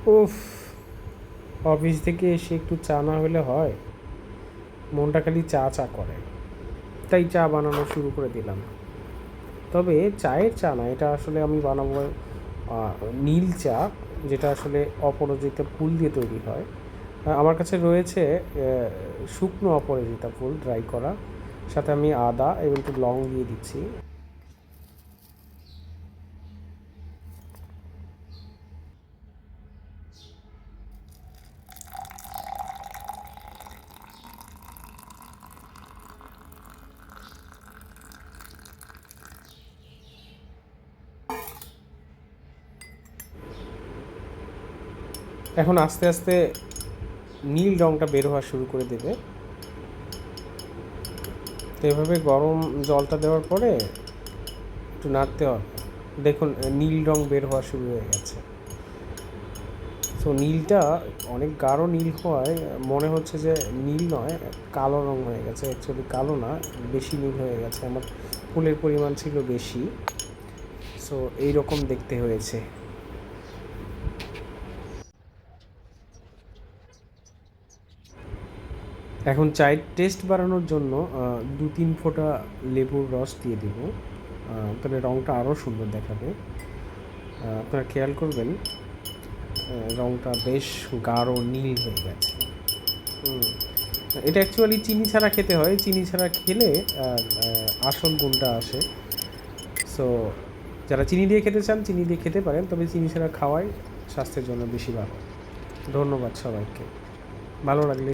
উফ, অফিস থেকে এসে একটু চা না হলে হয়? মনটা খালি চা চা করে, তাই চা বানানো শুরু করে দিলাম। তবে চায়ের চা না, এটা আসলে আমি বানাবো নীল চা, যেটা আসলে অপরাজিতা ফুল দিয়ে তৈরি হয়। আমার কাছে রয়েছে শুকনো অপরাজিতা ফুল ড্রাই করা, সাথে আমি আদা এবং একটু লং দিয়ে দিচ্ছি। এখন আস্তে আস্তে নীল রঙটা বের হওয়া শুরু করে দেবে। তো এভাবে গরম জলটা দেওয়ার পরে একটু নাড়তে হবে। দেখুন নীল রং বের হওয়া শুরু হয়ে গেছে। সো নীলটা অনেক গাঢ় নীল হওয়ায় মনে হচ্ছে যে নীল নয়, কালো রং হয়ে গেছে। অ্যাকচুয়ালি কালো না, বেশি নীল হয়ে গেছে, আমার ফুলের পরিমাণ ছিল বেশি। সো এইরকম দেখতে হয়েছে। এখন চায়ের টেস্ট বাড়ানোর জন্য 2-3 ফোঁটা লেবুর রস দিয়ে দিব, তাহলে রঙটা আরও সুন্দর দেখাবে। আপনারা খেয়াল করবেন রঙটা বেশ গাঢ় নীল হয়ে গেছে। হুম, এটা অ্যাকচুয়ালি চিনি ছাড়া খেতে হয়, চিনি ছাড়া খেলে আসল গুণটা আসে। সো যারা চিনি দিয়ে খেতে চান চিনি দিয়ে খেতে পারেন, তবে চিনি ছাড়া খাওয়াই স্বাস্থ্যের জন্য বেশি ভালো। ধন্যবাদ সবাইকে, ভালো লাগলে